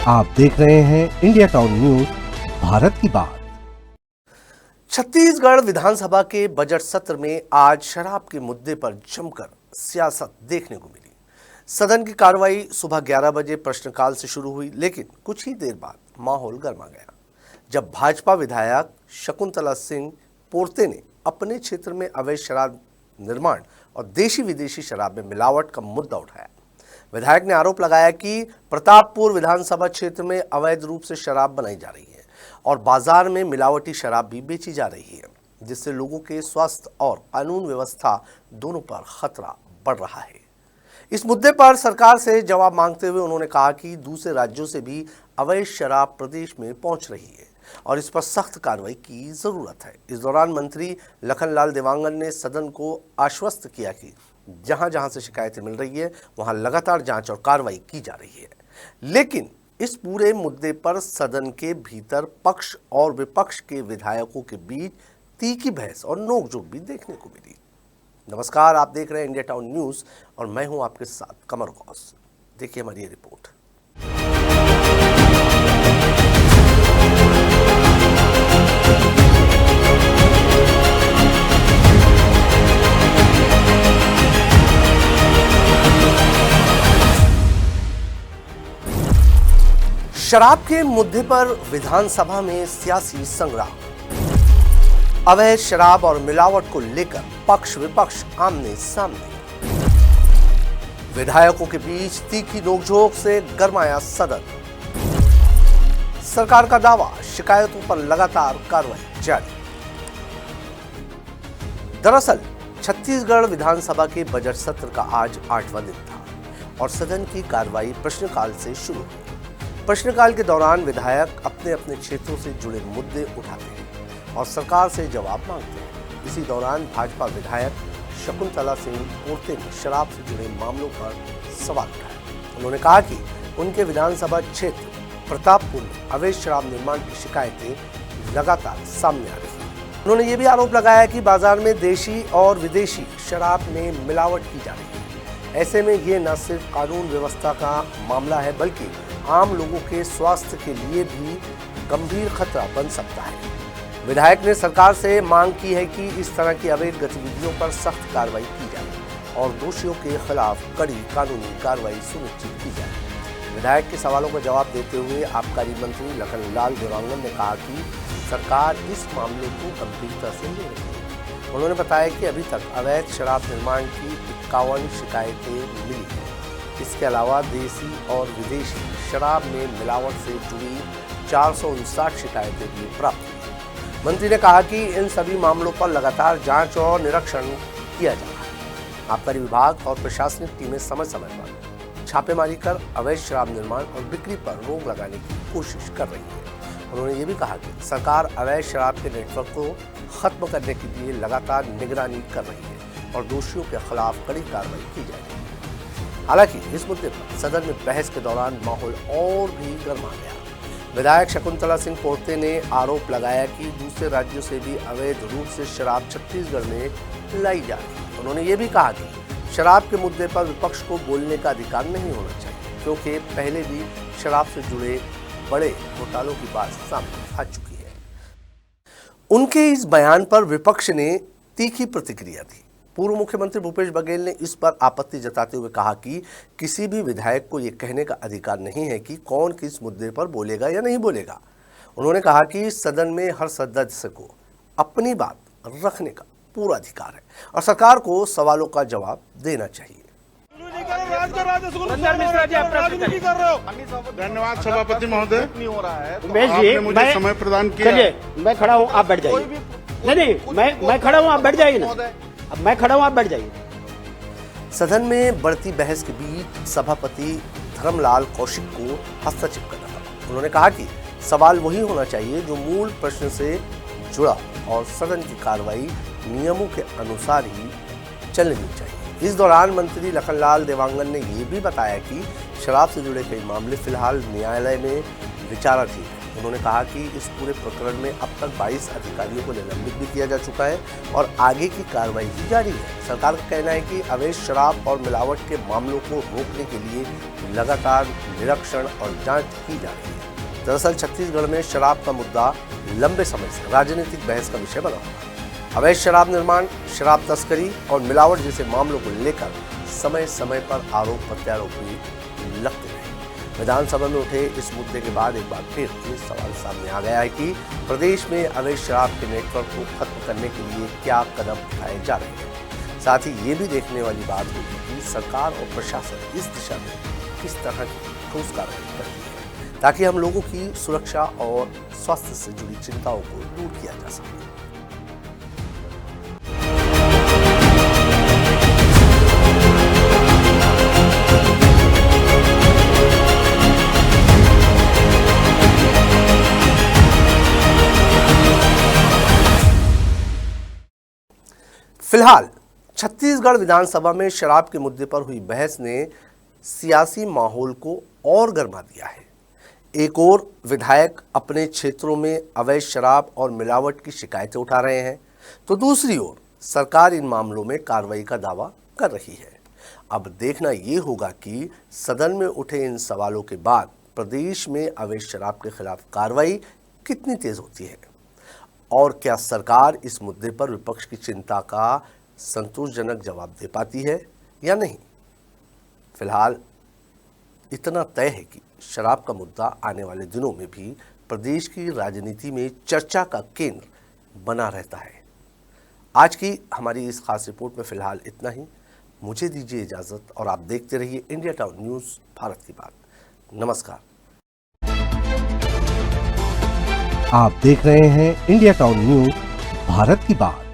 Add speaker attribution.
Speaker 1: आप देख रहे हैं इंडिया टाउन न्यूज, भारत की बात।
Speaker 2: छत्तीसगढ़ विधानसभा के बजट सत्र में आज शराब के मुद्दे पर जमकर सियासत देखने को मिली। सदन की कार्रवाई सुबह 11 बजे प्रश्नकाल से शुरू हुई, लेकिन कुछ ही देर बाद माहौल गर्मा गया जब भाजपा विधायक शकुंतला सिंह पोर्ते ने अपने क्षेत्र में अवैध शराब निर्माण और देशी विदेशी शराब में मिलावट का मुद्दा उठाया। विधायक ने आरोप लगाया कि प्रतापपुर विधानसभा क्षेत्र में अवैध रूप से शराब बनाई जा रही है और बाजार में मिलावटी शराब भी बेची जा रही है, जिससे लोगों के स्वास्थ्य और कानून व्यवस्था दोनों पर खतरा बढ़ रहा है। इस मुद्दे पर सरकार से जवाब मांगते हुए उन्होंने कहा कि दूसरे राज्यों से भी अवैध शराब प्रदेश में पहुंच रही है और इस पर सख्त कार्रवाई की जरूरत है। इस दौरान मंत्री लखनलाल देवांगन ने सदन को आश्वस्त किया कि जहां जहां से शिकायतें मिल रही है वहां लगातार जांच और कार्रवाई की जा रही है, लेकिन इस पूरे मुद्दे पर सदन के भीतर पक्ष और विपक्ष के विधायकों के बीच तीखी बहस और नोकझोंक भी देखने को मिली। नमस्कार, आप देख रहे हैं इंडिया टाउन न्यूज और मैं हूं आपके साथ कमर गौस। देखिए हमारी ये रिपोर्ट। शराब के मुद्दे पर विधानसभा में सियासी संग्राम। अवैध शराब और मिलावट को लेकर पक्ष विपक्ष आमने सामने। विधायकों के बीच तीखी नोकझोंक से गरमाया सदन। सरकार का दावा, शिकायतों पर लगातार कार्रवाई जारी। दरअसल छत्तीसगढ़ विधानसभा के बजट सत्र का आज 8वां दिन था और सदन की कार्रवाई प्रश्नकाल से शुरू हुई। प्रश्नकाल के दौरान विधायक अपने अपने क्षेत्रों से जुड़े मुद्दे उठाते हैं और सरकार से जवाब मांगते हैं। इसी दौरान भाजपा विधायक शकुंतला सिंह पोर्ते ने शराब से जुड़े मामलों पर सवाल उठाया। उन्होंने कहा कि उनके विधानसभा क्षेत्र प्रतापपुर में अवैध शराब निर्माण की शिकायतें लगातार सामने आ रही हैं। उन्होंने ये भी आरोप लगाया कि बाजार में देशी और विदेशी शराब में मिलावट की जा रही है। ऐसे में ये न सिर्फ कानून व्यवस्था का मामला है, बल्कि आम लोगों के स्वास्थ्य के लिए भी गंभीर खतरा बन सकता है। विधायक ने सरकार से मांग की है कि इस तरह की अवैध गतिविधियों पर सख्त कार्रवाई की जाए और दोषियों के खिलाफ कड़ी कानूनी कार्रवाई सुनिश्चित की जाए। विधायक के सवालों का जवाब देते हुए आबकारी मंत्री लखनलाल देवांगन ने कहा कि सरकार इस मामले को गंभीरता से ले रही है। उन्होंने बताया कि अभी तक अवैध शराब निर्माण की 51 शिकायतें मिली हैं। इसके अलावा देसी और विदेशी शराब में मिलावट से जुड़ी 459 शिकायतें भी प्राप्त हुई। मंत्री ने कहा कि इन सभी मामलों पर लगातार जांच और निरीक्षण किया जा रहा है। आबकारी विभाग और प्रशासनिक टीमें समय समय पर छापेमारी कर अवैध शराब निर्माण और बिक्री पर रोक लगाने की कोशिश कर रही है। उन्होंने ये भी कहा कि सरकार अवैध शराब के नेटवर्क को खत्म करने के लिए लगातार निगरानी कर रही है और दोषियों के खिलाफ कड़ी कार्रवाई की जाएगी। हालांकि इस मुद्दे पर सदन में बहस के दौरान माहौल और भी गर्मा गया। विधायक शकुंतला सिंह पोर्ते ने आरोप लगाया कि दूसरे राज्यों से भी अवैध रूप से शराब छत्तीसगढ़ में लाई जा रही है। उन्होंने ये भी कहा कि शराब के मुद्दे पर विपक्ष को बोलने का अधिकार नहीं होना चाहिए, क्योंकि पहले भी शराब से जुड़े बड़े घोटालों की बात सामने आ चुकी है। उनके इस बयान पर विपक्ष ने तीखी प्रतिक्रिया दी। पूर्व मुख्यमंत्री भूपेश बघेल ने इस पर आपत्ति जताते हुए कहा कि किसी भी विधायक को यह कहने का अधिकार नहीं है कि कौन किस मुद्दे पर बोलेगा या नहीं बोलेगा। उन्होंने कहा कि सदन में हर सदस्य को अपनी बात रखने का पूरा अधिकार है और सरकार को सवालों का जवाब देना चाहिए।
Speaker 3: धन्यवाद सभापति महोदय,
Speaker 4: आपने
Speaker 3: मुझे समय प्रदान किया।
Speaker 4: मैं खड़ा हूँ, आप बैठ जाइए। नहीं, मैं खड़ा हूँ, आप बैठ जाइए ना। अब मैं खड़ा हूँ, आप बैठ जाइए।
Speaker 2: सदन में बढ़ती बहस के बीच सभापति धर्मलाल कौशिक को हस्तक्षेप करना पड़ा। उन्होंने कहा कि सवाल वही होना चाहिए जो मूल प्रश्न से जुड़ा और सदन की कार्रवाई नियमों के अनुसार ही चलनी चाहिए। इस दौरान मंत्री लखनलाल देवांगन ने यह भी बताया कि शराब से जुड़े कई मामले फिलहाल न्यायालय में विचाराधीन है। उन्होंने कहा कि इस पूरे प्रकरण में अब तक 22 अधिकारियों को निलंबित भी किया जा चुका है और आगे की कार्रवाई भी जारी है। सरकार का कहना है कि अवैध शराब और मिलावट के मामलों को रोकने के लिए लगातार निरीक्षण और जांच की जा रही है। दरअसल छत्तीसगढ़ में शराब का मुद्दा लंबे समय से राजनीतिक बहस का विषय बना हुआ है। अवैध शराब निर्माण, शराब तस्करी और मिलावट जैसे मामलों को लेकर समय समय पर आरोप प्रत्यारोप भी लगते रहे। विधानसभा में उठे इस मुद्दे के बाद एक बार फिर ये सवाल सामने आ गया है कि प्रदेश में अवैध शराब के नेटवर्क को खत्म करने के लिए क्या कदम उठाए जा रहे हैं। साथ ही ये भी देखने वाली बात होगी कि सरकार और प्रशासन इस दिशा में किस तरह की ठोस कार्रवाई करती है ताकि हम लोगों की सुरक्षा और स्वास्थ्य से जुड़ी चिंताओं को दूर किया जा सके। फिलहाल छत्तीसगढ़ विधानसभा में शराब के मुद्दे पर हुई बहस ने सियासी माहौल को और गर्मा दिया है। एक ओर विधायक अपने क्षेत्रों में अवैध शराब और मिलावट की शिकायतें उठा रहे हैं, तो दूसरी ओर सरकार इन मामलों में कार्रवाई का दावा कर रही है। अब देखना ये होगा कि सदन में उठे इन सवालों के बाद प्रदेश में अवैध शराब के खिलाफ कार्रवाई कितनी तेज होती है और क्या सरकार इस मुद्दे पर विपक्ष की चिंता का संतोषजनक जवाब दे पाती है या नहीं। फिलहाल इतना तय है कि शराब का मुद्दा आने वाले दिनों में भी प्रदेश की राजनीति में चर्चा का केंद्र बना रहता है। आज की हमारी इस खास रिपोर्ट में फिलहाल इतना ही। मुझे दीजिए इजाजत और आप देखते रहिए इंडिया टाउन न्यूज़, भारत की बात। नमस्कार।
Speaker 1: आप देख रहे हैं इंडिया टाउन न्यूज़, भारत की बात।